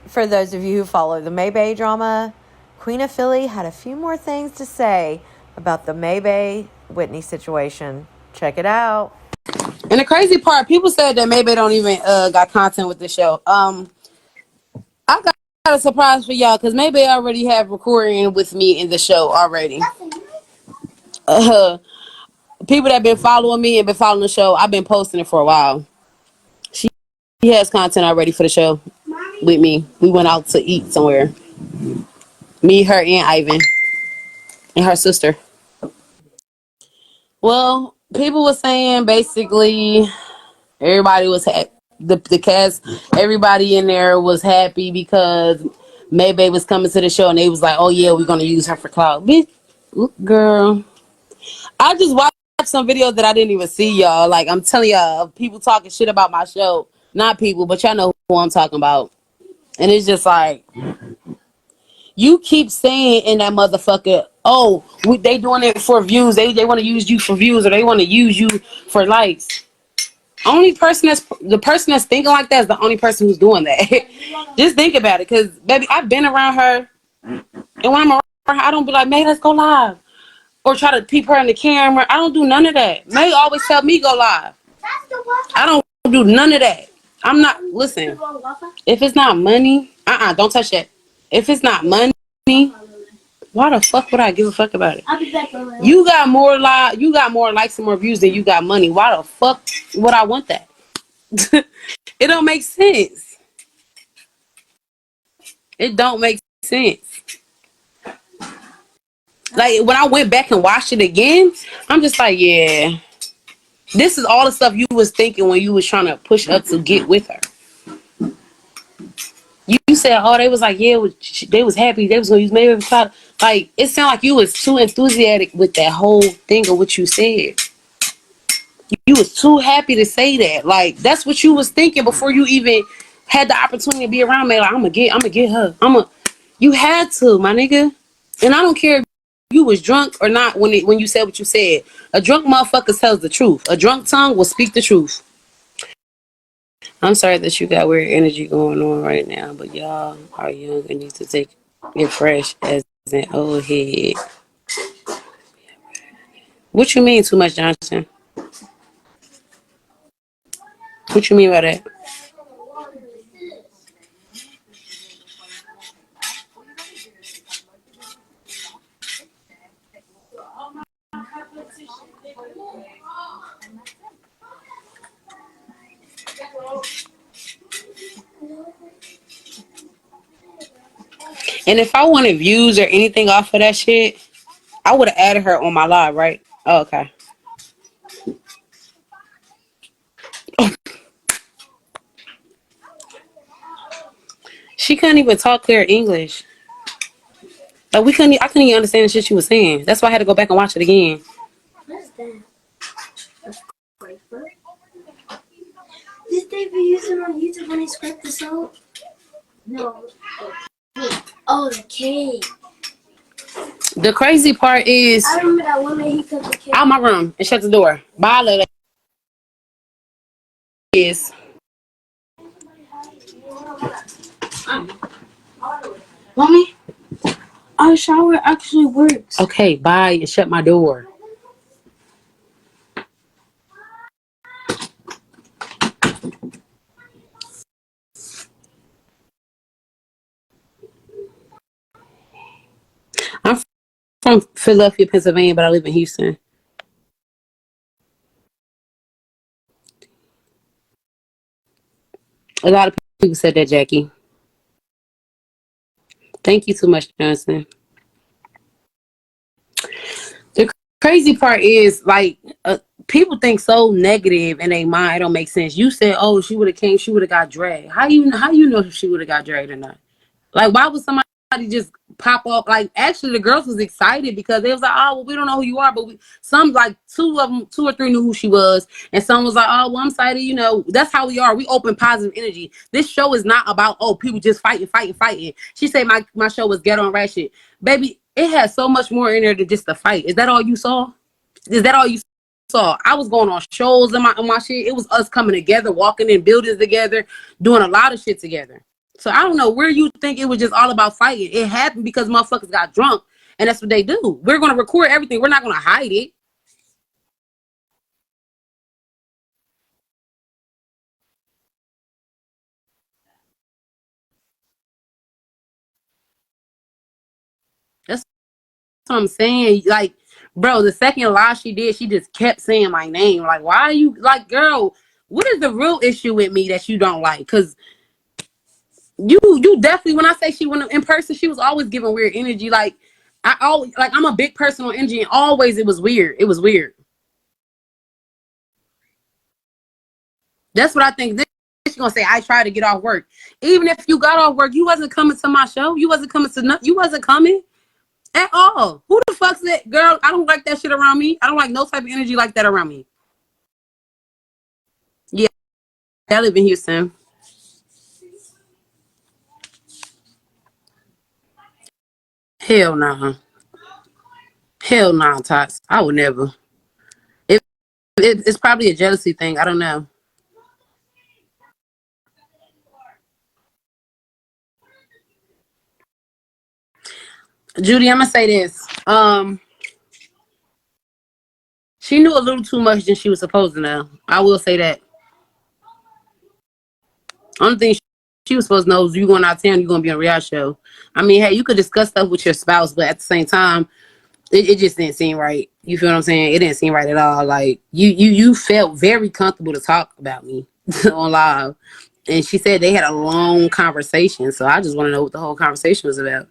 for those of you who follow the Maybae drama, Queen of Philly had a few more things to say about the Maybae Whitney situation. Check it out. And the crazy part, people said that Maybe don't even got content with the show. I got a surprise for y'all because maybe I already have recording with me in the show already. Uh, People that been following me and been following the show, I've been posting it for a while. She has content already for the show with me. We went out to eat somewhere. Me, her, and Ivan, and her sister. Well, people were saying basically everybody was the cast, everybody in there was happy because Maybae was coming to the show and they was like, "Oh yeah, we're gonna use her for clout." Bitch, girl, I just watched some videos that I didn't even see, y'all. Like I'm telling y'all, people talking shit about my show. Not people, but y'all know who I'm talking about. And it's just like you keep saying in that motherfucker, "Oh, they doing it for views. They want to use you for views, or they want to use you for likes." Only person that's the person that's thinking like that is the only person who's doing that. Just think about it, cause baby, I've been around her, and when I'm around her, I don't be like, "May, let's go live," or try to peep her in the camera. I don't do none of that. May always tell me go live. I don't do none of that. I'm not listen. If it's not money, don't touch that. If it's not money, why the fuck would I give a fuck about it? You got more you got more likes and more views than you got money. Why the fuck would I want that? It don't make sense. It don't make sense. Like when I went back and watched it again, I'm just like, yeah, this is all the stuff you was thinking when you was trying to push up to get with her. You said, oh, they was like, yeah, they was happy. They was gonna use Maybae cloud. Like it sounded like you was too enthusiastic with that whole thing of what you said. You was too happy to say that. Like that's what you was thinking before you even had the opportunity to be around me. Like I'm gonna get her. You had to, my nigga. And I don't care if you was drunk or not when you said what you said. A drunk motherfucker tells the truth. A drunk tongue will speak the truth. I'm sorry that you got weird energy going on right now, but y'all are young and need to take it fresh as an old head. What you mean too much, Johnson? What you mean by that? And if I wanted views or anything off of that shit, I would have added her on my live, right? Oh, okay. She couldn't even talk clear English. Like I couldn't even understand the shit she was saying. That's why I had to go back and watch it again. What's that? Did they be using on YouTube when they scraped the soap? No. Oh, the cake. The crazy part is, I remember that one day he cut the cake. Out my room and shut the door. Bye, later. Is Mommy, our shower actually works. okay. Bye and shut my door. I'm from Philadelphia, Pennsylvania, but I live in Houston. A lot of people said that, Jackie. Thank you so much, Johnson. The crazy part is, like, people think so negative in their mind. It don't make sense. You said, "Oh, she would have came. She would have got dragged." How you know if she would have got dragged or not? Like, why would somebody just pop up? Like, actually, the girls was excited because they was like, "Oh, well, we don't know who you are," but some like two of them, two or three knew who she was, and some was like, "Oh, well, I'm excited." You know, that's how we are. We open positive energy. This show is not about people just fighting. She said my show was ghetto and ratchet, baby. It has so much more in there than just a fight. Is that all you saw? Is that all you saw? I was going on shows on my shit. It was us coming together, walking in buildings together, doing a lot of shit together. So I don't know where you think it was just all about fighting. It happened because motherfuckers got drunk, and that's what they do. We're gonna record everything. We're not gonna hide it. That's what I'm saying. Like, bro, the second lie she did, she just kept saying my name. Like, why are you like, girl? What is the real issue with me that you don't like? Because you definitely, when I say she went in person, she was always giving weird energy. Like, I always like I'm a big person on energy, and always it was weird. It was weird. That's what I think. Then she's gonna say I tried to get off work. Even if you got off work, you wasn't coming to my show. You wasn't coming to you wasn't coming at all. Who the fuck said, girl? I don't like that shit around me. I don't like no type of energy like that around me. Yeah, I live in Houston. Hell nah. Hell nah, Tots. I would never. It's probably a jealousy thing. I don't know. Judy, I'm gonna say this. She knew a little too much than she was supposed to know. I will say that. Only thing she was supposed to know is you going out of town, you're gonna be on a reality show. I mean, hey, you could discuss stuff with your spouse, but at the same time, it just didn't seem right. You feel what I'm saying? It didn't seem right at all. Like you felt very comfortable to talk about me on live. And she said they had a long conversation. So I just want to know what the whole conversation was about.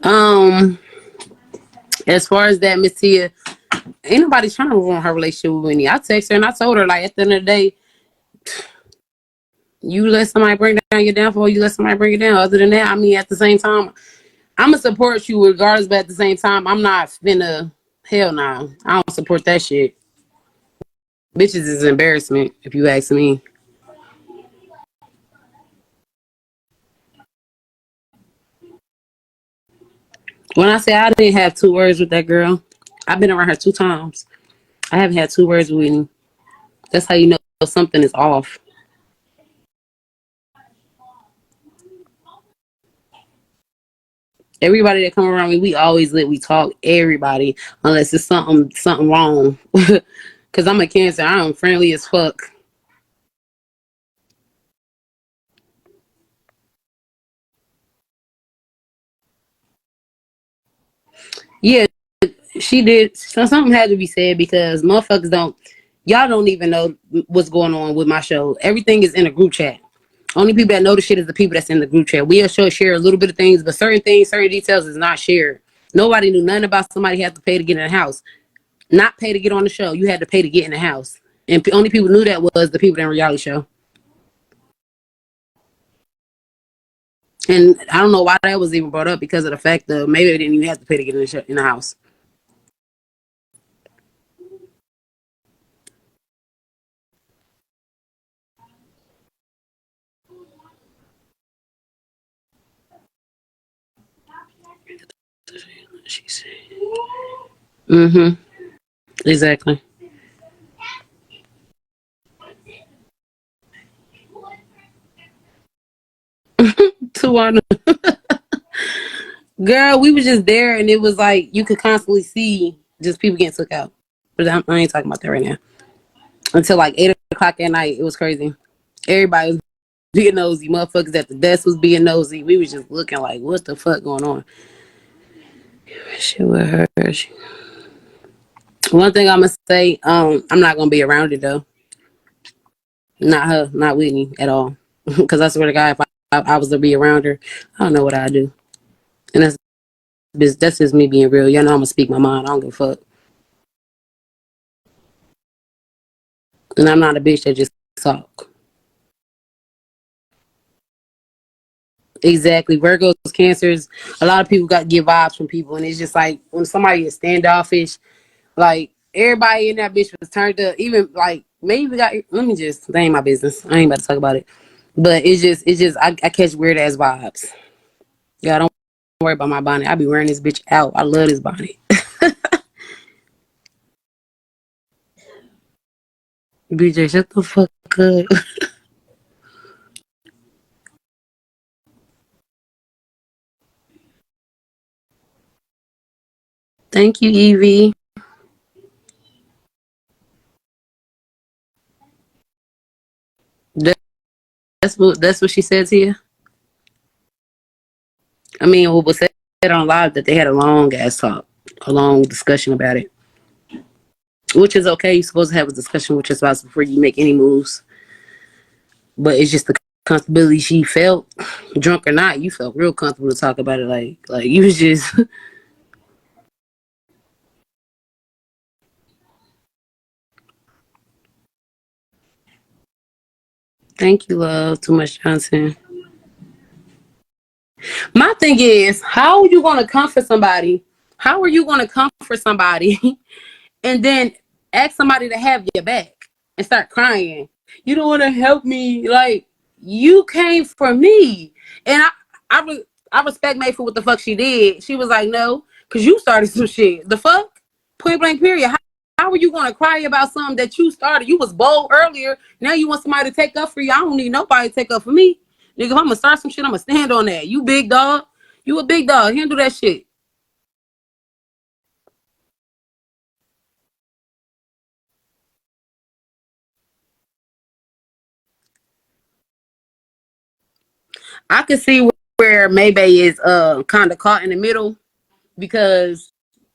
Um, as far as that, Miss Tia, ain't nobody trying to ruin her relationship with Winnie. I texted her and I told her, like, at the end of the day, you let somebody bring down your downfall, you let somebody bring it down. Other than that, I mean, at the same time, I'm gonna support you regardless, but at the same time, I'm not finna. Hell no, nah. I don't support that shit. Bitches is embarrassment, if you ask me. When I say I didn't have two words with that girl, I've been around her 2 times. I haven't had 2 words with Whitney. That's how you know something is off. Everybody that come around me, we always let we talk. Everybody, unless it's something wrong. Cause I'm a Cancer. I'm friendly as fuck. Yeah, she did. So something had to be said because motherfuckers don't. Y'all don't even know what's going on with my show. Everything is in a group chat. Only people that know the shit is the people that's in the group chat. We'll share a little bit of things, but certain things, certain details is not shared. Nobody knew nothing about somebody had to pay to get in the house. Not pay to get on the show. You had to pay to get in the house. And only people knew that was the people in the reality show. And I don't know why that was even brought up because of the fact that maybe they didn't even have to pay to get in in the house. She said. Mm-hmm. Exactly. Tawana. Girl, we was just there and it was like you could constantly see just people getting took out. But I ain't talking about that right now. Until like 8 o'clock at night, it was crazy. Everybody was being nosy. Motherfuckers at the desk was being nosy. We was just looking like, what the fuck going on? Shit with her. One thing I'm gonna say, I'm not gonna be around it though. Not her, not Whitney at all. Because I swear to God, if I was to be around her, I don't know what I'd do. And that's just me being real. Y'all know I'm gonna speak my mind. I don't give a fuck. And I'm not a bitch that just talk. Exactly. Virgos, Cancers. A lot of people got to get vibes from people, and it's just like when somebody is standoffish, like everybody in that bitch was turned up. Even like maybe got. Let me just. That ain't my business. I ain't about to talk about it. But it's just. I catch weird ass vibes. Yeah, don't worry about my bonnet. I be wearing this bitch out. I love this bonnet. BJ, shut the fuck up. Thank you, Evie. That, that's what she said to you. I mean, what was said on live that they had a long ass talk, a long discussion about it, which is okay. You're supposed to have a discussion with your spouse before you make any moves. But it's just the comfortability she felt, drunk or not. You felt real comfortable to talk about it, like you was just. Thank you, love. Too much Johnson. My thing is, how are you going to comfort somebody? How are you going to comfort somebody and then ask somebody to have your back and start crying? You don't want to help me. Like, you came for me. And I respect May for what the fuck she did. She was like, no, because you started some shit. The fuck? Point blank period. How are you going to cry about something that you started? You was bold earlier. Now you want somebody to take up for you. I don't need nobody to take up for me. Nigga, if I'm going to start some shit, I'm going to stand on that. You big dog. You a big dog. Handle that shit. I can see where Maybae is kind of caught in the middle because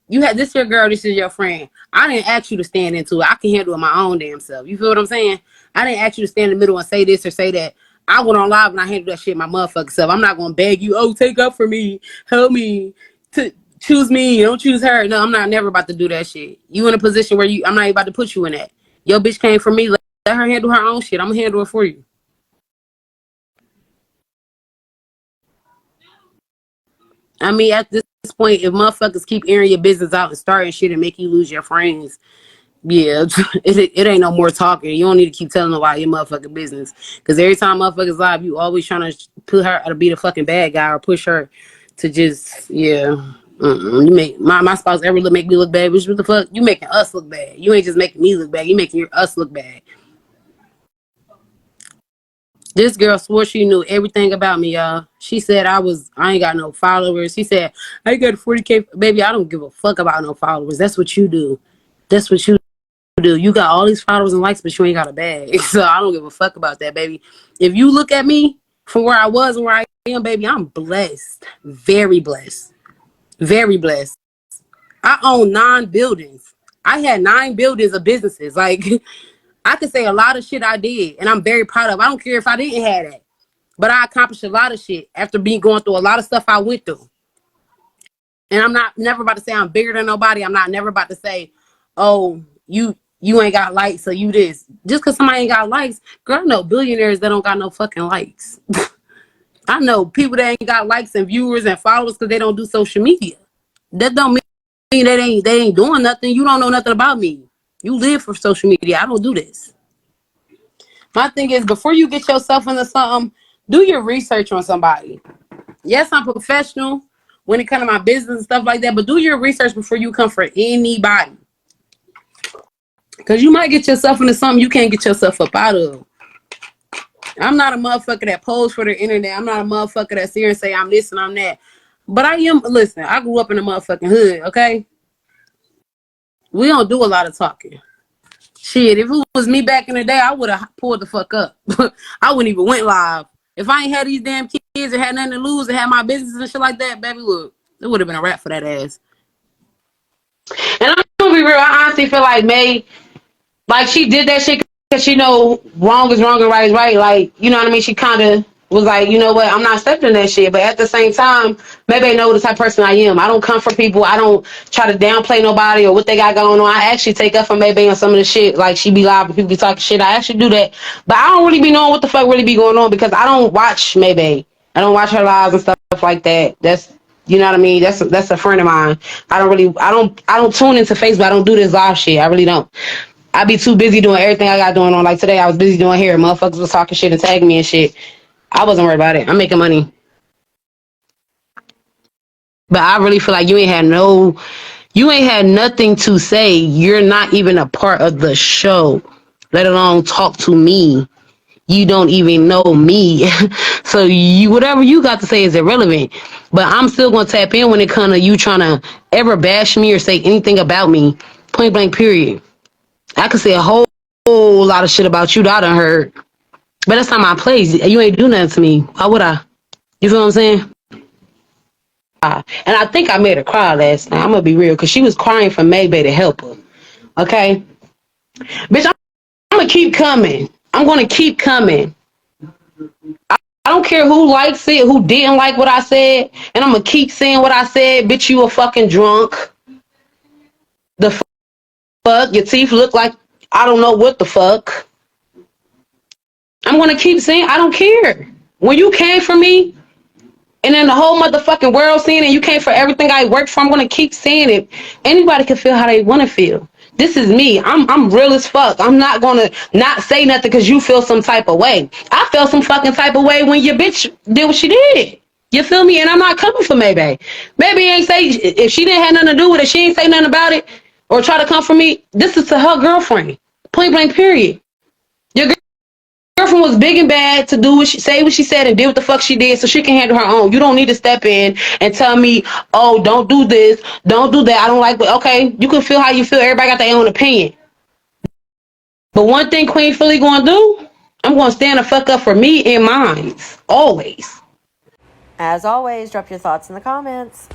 you had this your girl, this is your friend. I didn't ask you to stand into it. I can handle it my own damn self. You feel what I'm saying? I didn't ask you to stand in the middle and say this or say that. I went on live and I handled that shit my motherfucking self. I'm not gonna beg you, oh, take up for me, help me, to choose me, don't choose her. No, I'm not never about to do that shit. You in a position where I'm not even about to put you in that. Your bitch came for me, let her handle her own shit. I'm gonna handle it for you. I mean, at this point, if motherfuckers keep airing your business out and starting shit and make you lose your friends, yeah, it ain't no more talking. You don't need to keep telling nobody your motherfucking business. Because every time motherfuckers live, you always trying to put her to be the fucking bad guy or push her to just, yeah. You make my spouse ever make me look bad, bitch. What the fuck? You making us look bad. You ain't just making me look bad. You making us look bad. This girl swore she knew everything about me, y'all. She said I ain't got no followers. She said, I got 40K. Baby, I don't give a fuck about no followers. That's what you do. That's what you do. You got all these followers and likes, but you ain't got a bag. So I don't give a fuck about that, baby. If you look at me from where I was and where I am, baby, I'm blessed. Very blessed. Very blessed. I own 9 buildings. I had 9 buildings of businesses. Like, I could say a lot of shit I did, and I'm very proud of. I don't care if I didn't have that. But I accomplished a lot of shit after being going through a lot of stuff I went through. And I'm not never about to say I'm bigger than nobody. I'm not never about to say, oh, you ain't got likes, so you this. Just because somebody ain't got likes, girl, I know billionaires that don't got no fucking likes. I know people that ain't got likes and viewers and followers because they don't do social media. That don't mean they ain't doing nothing. You don't know nothing about me. You live for social media. I don't do this. My thing is, before you get yourself into something, do your research on somebody. Yes, I'm professional when it comes to my business and stuff like that, but do your research before you come for anybody. Because you might get yourself into something you can't get yourself up out of. I'm not a motherfucker that pose for the internet. I'm not a motherfucker that's here and say I'm this and I'm that. But I am, listen, I grew up in the motherfucking hood, okay? We don't do a lot of talking. Shit, if it was me back in the day, I would have pulled the fuck up. I wouldn't even went live. If I ain't had these damn kids and had nothing to lose and had my business and shit like that, baby, look, it would have been a wrap for that ass. And I'm gonna be real, I honestly feel like May, like she did that shit because she know wrong is wrong and right is right. Like, you know what I mean? She kind of was like, you know what? I'm not accepting that shit. But at the same time, maybe they know the type of person I am. I don't come for people. I don't try to downplay nobody or what they got going on. I actually take up for Maybae on some of the shit. Like, she be live and people be talking shit. I actually do that. But I don't really be knowing what the fuck really be going on because I don't watch Maybae. I don't watch her lives and stuff like that. That's, you know what I mean? That's a friend of mine. I don't tune into Facebook. I don't do this live shit. I really don't. I be too busy doing everything I got going on. Like today, I was busy doing hair. Motherfuckers was talking shit and tagging me and shit. I wasn't worried about it. I'm making money. But I really feel like you ain't had nothing to say. You're not even a part of the show. let alone talk to me. You don't even know me. So you whatever you got to say is irrelevant. But I'm still gonna tap in when it comes to you trying to ever bash me or say anything about me. Point blank period. I could say a whole lot of shit about you that I done heard. But that's not my place. You ain't do nothing to me. Why would I? You feel what I'm saying? And I think I made her cry last night. I'm gonna be real, cause she was crying for Maybae to help her. Okay? Bitch, I'm gonna keep coming. I'm gonna keep coming. I don't care who likes it, who didn't like what I said, and I'm gonna keep saying what I said. Bitch, you a fucking drunk. The fuck? Your teeth look like I don't know what the fuck. I'm gonna keep saying I don't care. When you came for me, and then the whole motherfucking world seeing it, you came for everything I worked for, I'm gonna keep saying it. Anybody can feel how they wanna feel. This is me. I'm real as fuck. I'm not gonna not say nothing because you feel some type of way. I felt some fucking type of way when your bitch did what she did. You feel me? And I'm not coming for Maybae. Maybe ain't say if she didn't have nothing to do with it, she ain't say nothing about it or try to come for me. This is to her girlfriend. Point blank period. Your girlfriend was big and bad to do what she say what she said and did what the fuck she did so she can handle her own. You don't need to step in and tell me, oh, don't do this, don't do that. I don't like it. Okay, you can feel how you feel. Everybody got their own opinion. But one thing Queen Philly gonna do, I'm gonna stand the fuck up for me and mine. Always. As always, drop your thoughts in the comments.